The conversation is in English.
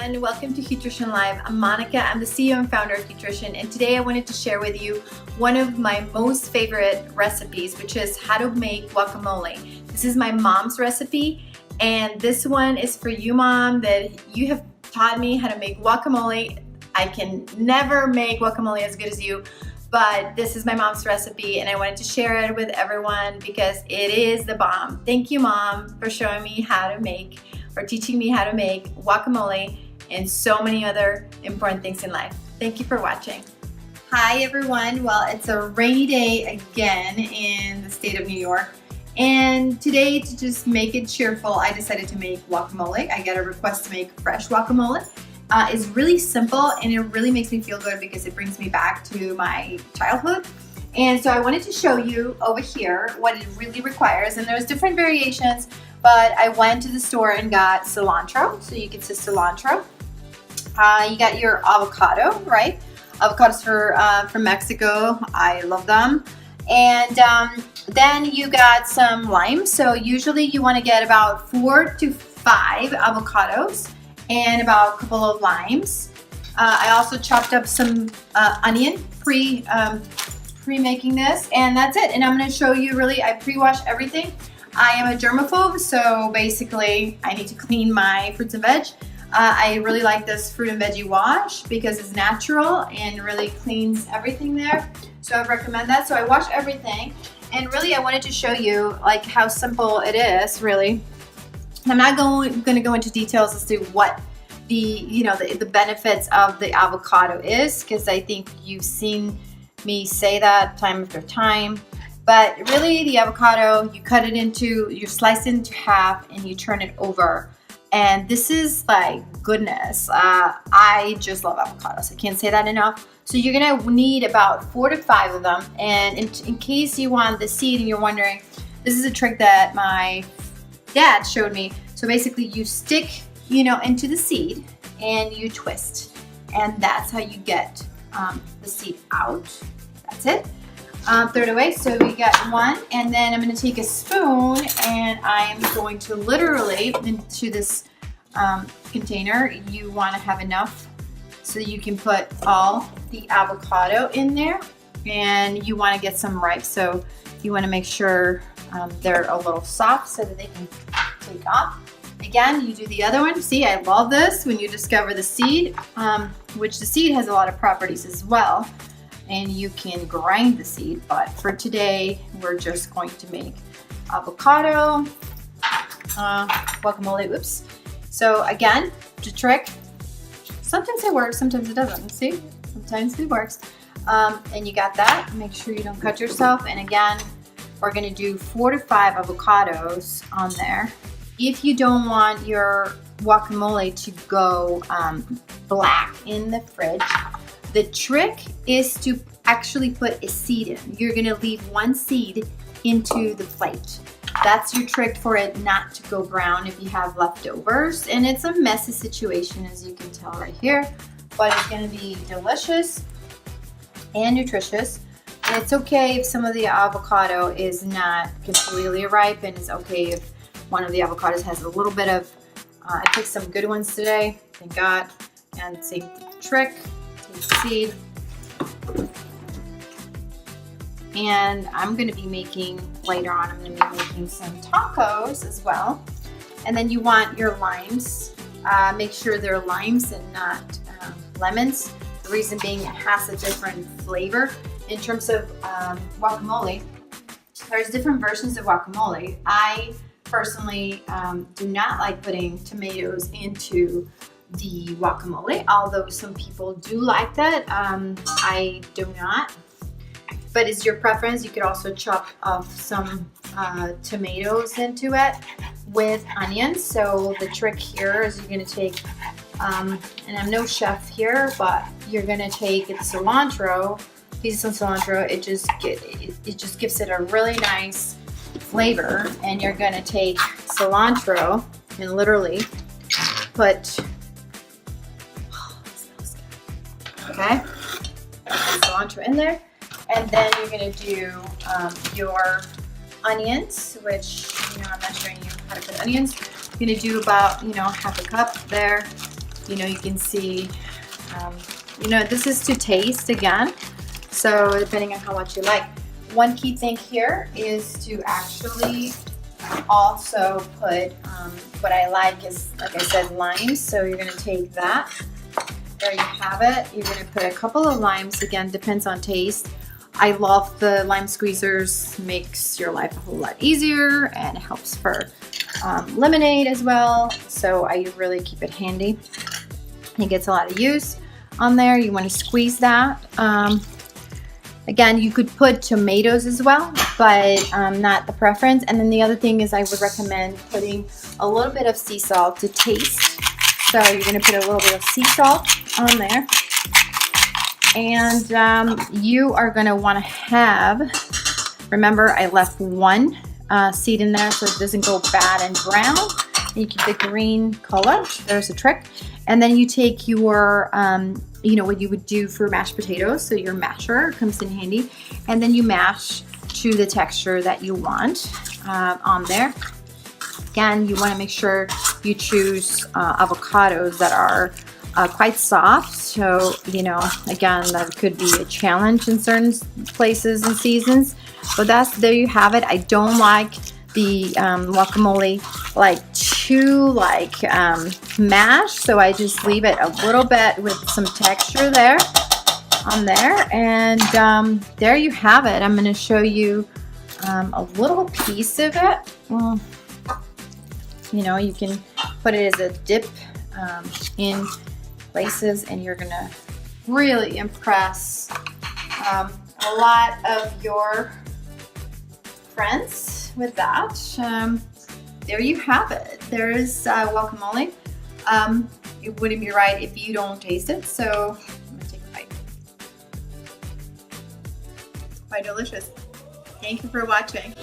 everyone, welcome to HueTrition Live. I'm Monica, I'm the CEO and founder of HueTrition, and today I wanted to share with you one of my most favorite recipes, which is how to make guacamole. This is my mom's recipe, and this one is for you, Mom, that you have taught me how to make guacamole. I can never make guacamole as good as you, but this is my mom's recipe, and I wanted to share it with everyone because it is the bomb. Thank you, Mom, for showing me how to make or teaching me how to make guacamole and so many other important things in life. Thank you for watching. Hi everyone, well, it's a rainy day again in the state of New York, and today, to just make it cheerful, I decided to make guacamole. I got a request to make fresh guacamole. It's really simple and it really makes me feel good because it brings me back to my childhood. And so I wanted to show you over here what it really requires, and there's different variations, but I went to the store and got cilantro, so you can see cilantro. You got your avocado, right? Avocados from Mexico, I love them. And then you got some lime, so usually you want to get about 4 to 5 avocados and about a couple of limes. I also chopped up some onion pre-making this, and that's it. And I'm going to show you I pre-wash everything. I am a germaphobe, so basically I need to clean my fruits and veg. I really like this fruit and veggie wash because it's natural and really cleans everything there. So I recommend that. So I wash everything, and really I wanted to show you like how simple it is, really. I'm not going to go into details as to what the benefits of the avocado is, because I think you've seen me say that time after time. But really, the avocado, you slice it into half and you turn it over. And this is like goodness. I just love avocados. I can't say that enough. So you're gonna need about 4 to 5 of them. And in case you want the seed and you're wondering, this is a trick that my dad showed me. So basically you stick, into the seed and you twist. And that's how you get the seed out. That's it. Throw it away. So we got one, and then I'm going to take a spoon and I'm going to literally into this container. You want to have enough so you can put all the avocado in there, and you want to get some ripe. So you want to make sure they're a little soft so that they can take off. Again, you do the other one. See, I love this when you discover the seed, which the seed has a lot of properties as well. And you can grind the seed, but for today, we're just going to make avocado, guacamole, oops. So again, the trick, sometimes it works, sometimes it doesn't, see? Sometimes it works. And you got that, make sure you don't cut yourself. And again, we're gonna do 4 to 5 avocados on there. If you don't want your guacamole to go black in the fridge, the trick is to actually put a seed in. You're gonna leave one seed into the plate. That's your trick for it not to go brown if you have leftovers. And it's a messy situation, as you can tell right here, but it's gonna be delicious and nutritious. And it's okay if some of the avocado is not completely ripe, and it's okay if one of the avocados has a little bit of, I picked some good ones today, thank God. And same trick. Seed. And I'm going to be making, later on, I'm going to be making some tacos as well. And then you want your limes. Make sure they're limes and not lemons. The reason being, it has a different flavor. In terms of guacamole, there's different versions of guacamole. I personally do not like putting tomatoes into the guacamole, although some people do like that. I do not, but it's your preference. You could also chop off some tomatoes into it with onions. So the trick here is you're going to take, and I'm no chef here, but you're going to take cilantro, pieces of cilantro. It just gives it a really nice flavor, and you're going to take cilantro and literally put, okay, cilantro in there, and then you're going to do your onions, which I'm not showing you how to put onions. You're going to do about half a cup there, You know, you can see, you know, this is to taste again. So depending on how much you like. One key thing here is to actually also put, what I like is, like I said, limes. So you're gonna take that. There you have it. You're gonna put a couple of limes. Again, depends on taste. I love the lime squeezers. Makes your life a whole lot easier and it helps for lemonade as well. So I really keep it handy. It gets a lot of use on there. You want to squeeze that. Again, you could put tomatoes as well, but not the preference. And then the other thing is I would recommend putting a little bit of sea salt to taste. So you're going to put a little bit of sea salt on there. And you are going to want to have, remember I left one seed in there so it doesn't go bad and brown. You keep the green color. There's a trick. And then you take your, you know, what you would do for mashed potatoes. So your masher comes in handy. And then you mash to the texture that you want on there. Again, you want to make sure you choose avocados that are quite soft. So, you know, again, that could be a challenge in certain places and seasons. But there you have it. I don't like the guacamole like too mashed, so I just leave it a little bit with some texture there on there. And there you have it. I'm going to show you a little piece of it. Well, you know, you can put it as a dip in places, and you're going to really impress a lot of your friends with that. There you have it. There's guacamole. It wouldn't be right if you don't taste it, so I'm gonna take a bite. It's quite delicious. Thank you for watching.